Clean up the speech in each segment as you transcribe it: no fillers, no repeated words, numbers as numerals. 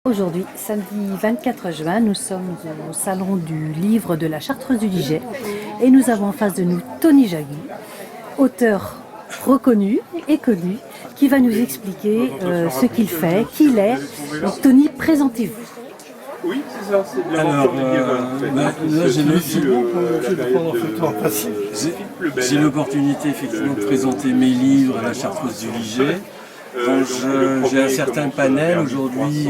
Aujourd'hui, samedi 24 juin, nous sommes au salon du livre de la Chartreuse du Liget et nous avons en face de nous Tony Jagui, auteur reconnu et connu, qui va nous expliquer ce qu'il fait, qui il est. Donc Tony, présentez-vous. Oui, c'est ça, c'est de Alors, là, j'ai l'opportunité effectivement de présenter mes livres à la Chartreuse du Liget. Donc j'ai un certain panel aujourd'hui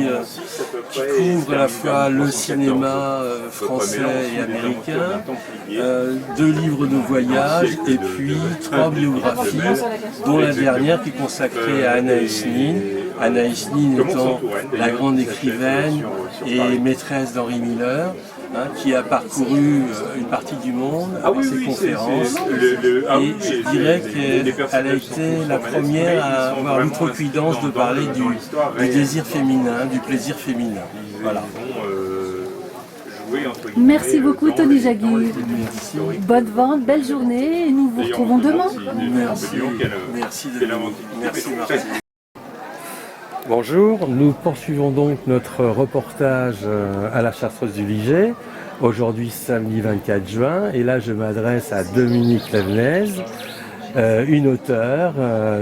qui couvre à la fois le cinéma français et américain, 2 livres de voyage et puis 3 biographies, dont la dernière qui est consacrée à Anaïs Nin. Anaïs Nin étant la grande écrivaine et maîtresse d'Henry Miller, qui a parcouru une partie du monde avec ses conférences. Et je dirais qu'elle a été la première à avoir l'outrecuidance de parler du désir féminin, du plaisir féminin. Voilà. Merci beaucoup Tony Jagui. Bonne vente, belle journée et nous vous retrouvons demain. Merci Martine. Bonjour, nous poursuivons donc notre reportage à la Chartreuse du Liget, aujourd'hui samedi 24 juin, et là je m'adresse à Dominique Levenez, une auteure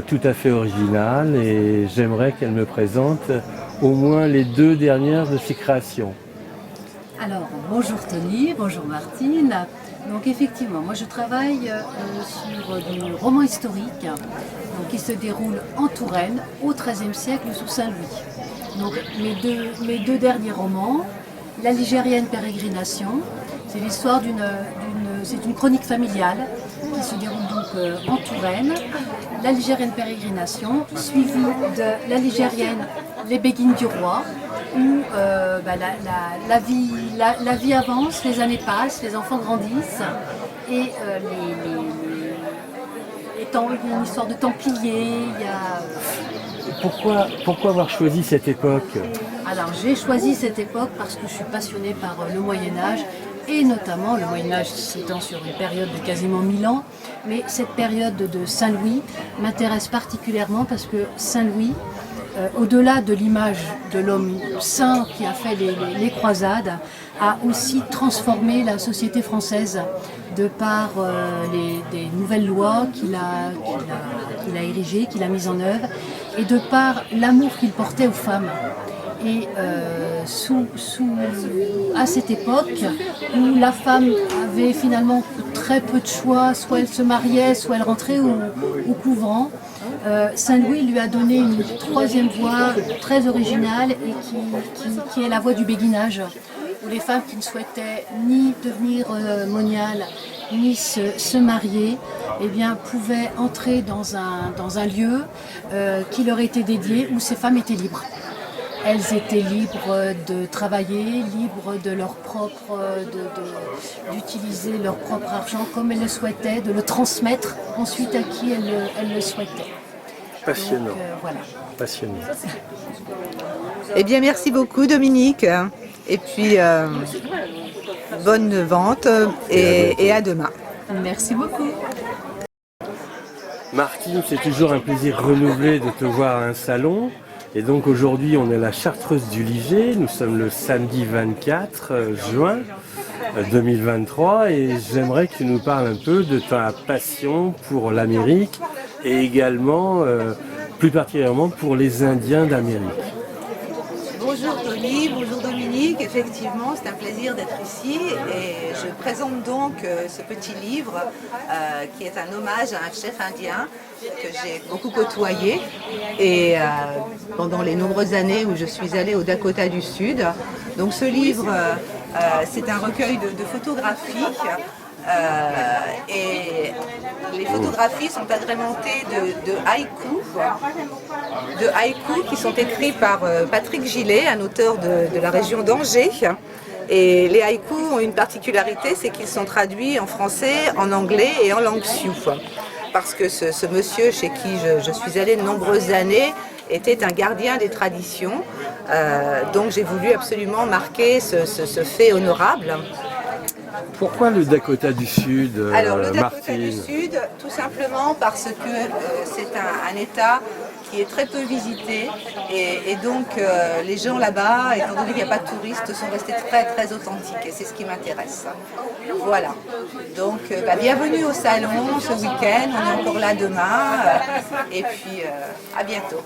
tout à fait originale, et j'aimerais qu'elle me présente au moins les 2 dernières de ses créations. Alors, bonjour Tony, bonjour Martine. Donc effectivement, moi je travaille sur du roman historique qui se déroule en Touraine au XIIIe siècle sous Saint-Louis. Donc mes deux derniers romans, La Ligérienne Pérégrination, c'est l'histoire c'est une chronique familiale qui se déroule donc en Touraine. La Ligérienne Pérégrination, suivie de La Ligérienne Les Béguines du Roi, où la vie avance, les années passent, les enfants grandissent et il y a une histoire de Templiers. Pourquoi avoir choisi cette époque? Alors j'ai choisi cette époque parce que je suis passionnée par le Moyen-Âge et notamment le Moyen-Âge s'étend sur une période de quasiment 1000 ans, mais cette période de Saint-Louis m'intéresse particulièrement parce que Saint-Louis, au-delà de l'image de l'homme saint qui a fait les croisades, a aussi transformé la société française de par des nouvelles lois qu'il a érigées, qu'il a mises en œuvre, et de par l'amour qu'il portait aux femmes. Et à cette époque où la femme avait finalement très peu de choix, soit elle se mariait, soit elle rentrait au couvent, Saint-Louis lui a donné une 3e voie très originale et qui est la voie du béguinage, où les femmes qui ne souhaitaient ni devenir moniales ni se marier, eh bien, pouvaient entrer dans un lieu qui leur était dédié, où ces femmes étaient libres. Elles étaient libres de travailler, libres de leur propre, d'utiliser leur propre argent comme elles le souhaitaient, de le transmettre ensuite à qui elles le souhaitaient. Passionnant. Donc, voilà. Passionnant. Eh bien, merci beaucoup Dominique. Et puis, bonne vente et à demain. Merci beaucoup. Martine, c'est toujours un plaisir renouvelé de te voir à un salon. Et donc aujourd'hui, on est à la Chartreuse du Liget. Nous sommes le samedi 24 juin 2023 et j'aimerais que tu nous parles un peu de ta passion pour l'Amérique et également, plus particulièrement, pour les Indiens d'Amérique. Bonjour Tony, bonjour Dominique. Effectivement, c'est un plaisir d'être ici et je présente donc ce petit livre qui est un hommage à un chef indien que j'ai beaucoup côtoyé et pendant les nombreuses années où je suis allée au Dakota du Sud. Donc ce livre, c'est un recueil de photographies et les photographies sont agrémentées de haïkus qui sont écrits par Patrick Gillet, un auteur de la région d'Angers. Et les haïkus ont une particularité, c'est qu'ils sont traduits en français, en anglais et en langue sioux. Parce que ce monsieur chez qui je suis allée de nombreuses années était un gardien des traditions. Donc j'ai voulu absolument marquer ce fait honorable. Pourquoi le Dakota du Sud, Alors le Dakota Martine? du Sud, tout simplement parce que c'est un État qui est très peu visité et donc les gens là-bas, étant donné qu'il n'y a pas de touristes, sont restés très très authentiques et c'est ce qui m'intéresse. Voilà, donc bienvenue au salon ce week-end, on est encore là demain et puis à bientôt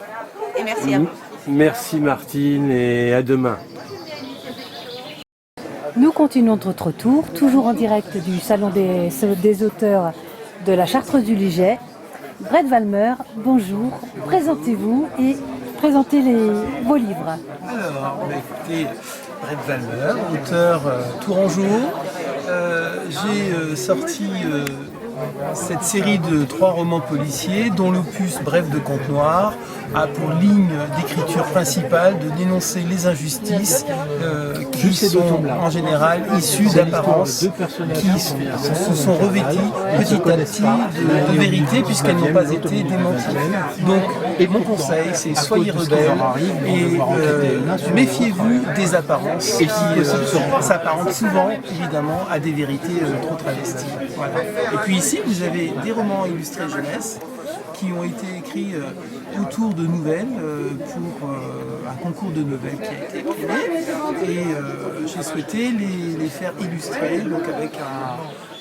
et merci à vous. Merci Martine et à demain. Nous continuons notre tour, toujours en direct du salon des auteurs de la Chartreuse du Liget. Brett Valmer, bonjour, présentez-vous et présentez vos livres. Alors, écoutez, Brett Valmer, auteur tourangeau. J'ai sorti cette série de 3 romans policiers dont l'opus Bref de Conte Noir a pour ligne d'écriture principale de dénoncer les injustices qui sont en général issues d'apparences qui se sont revêties petit à petit de vérité puisqu'elles n'ont pas été démenties. Donc mon conseil c'est soyez rebelles et méfiez-vous des apparences qui s'apparentent souvent évidemment à des vérités trop travesties. Voilà. Et puis ici vous avez des romans illustrés jeunesse qui ont été écrits autour de nouvelles pour un concours de nouvelles qui a été créé et j'ai souhaité les faire illustrer donc avec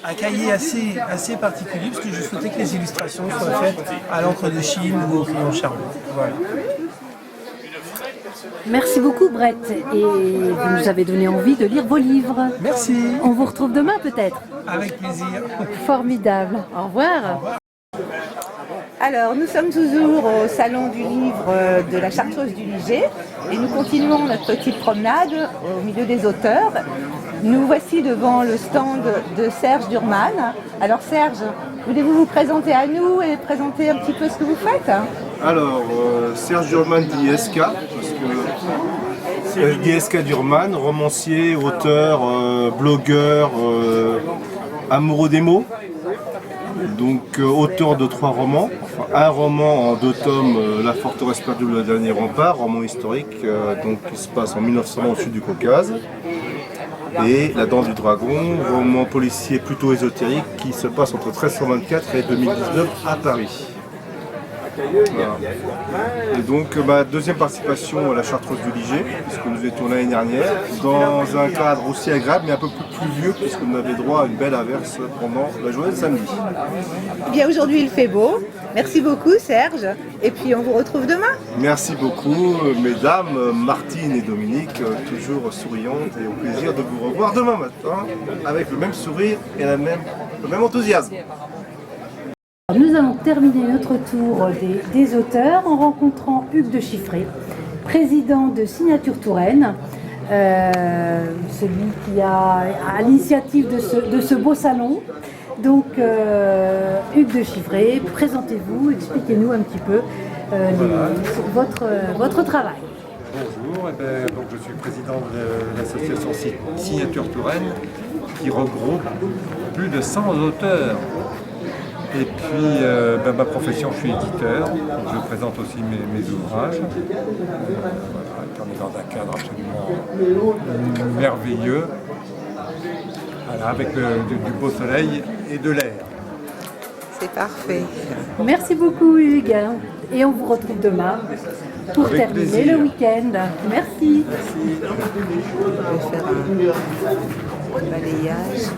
un cahier assez particulier parce que je souhaitais que les illustrations soient faites à l'encre de Chine ou au crayon charbon. Voilà. Merci beaucoup Brett et vous nous avez donné envie de lire vos livres. Merci. On vous retrouve demain peut-être. Avec plaisir. Formidable. Au revoir. Alors, nous sommes toujours au salon du livre de la Chartreuse du Liget et nous continuons notre petite promenade au milieu des auteurs. Nous voici devant le stand de Serge Durman. Alors Serge, voulez-vous vous présenter à nous et présenter un petit peu ce que vous faites? Alors, Serge Durman d'ISK, d'ISK Durman, romancier, auteur, blogueur, amoureux des mots. Donc auteur de 3 romans, enfin, un roman en 2 tomes, La forteresse perdue, le dernier rempart, roman historique donc, qui se passe en 1900 au sud du Caucase. Et La dent du dragon, roman policier plutôt ésotérique qui se passe entre 1324 et 2019 à Paris. Voilà. Et donc ma deuxième participation à la Chartreuse du Liget, puisque nous étions l'année dernière, dans un cadre aussi agréable mais un peu plus pluvieux, puisqu'on avait droit à une belle averse pendant la journée de samedi. Eh bien aujourd'hui il fait beau. Merci beaucoup Serge et puis on vous retrouve demain. Merci beaucoup mesdames, Martine et Dominique, toujours souriantes et au plaisir de vous revoir demain matin avec le même sourire et le même enthousiasme. Nous allons terminer notre tour des auteurs en rencontrant Hugues de Chiffré, président de Signature Touraine, celui qui a à l'initiative de ce beau salon. Donc Hugues de Chiffré, présentez-vous, expliquez-nous un petit peu votre travail. Bonjour, donc je suis président de l'association Signature Touraine qui regroupe plus de 100 auteurs. Et puis, ma profession, je suis éditeur, donc je présente aussi mes ouvrages. On est dans un cadre absolument merveilleux, voilà, avec du beau soleil et de l'air. C'est parfait. Merci beaucoup Hugues et on vous retrouve demain pour Avec terminer plaisir. le week-end. Merci. Je vais faire un balayage.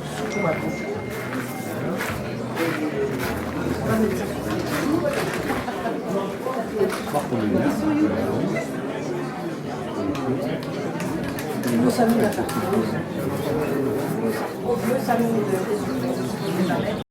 Le salon de la Chartreuse. Le salon de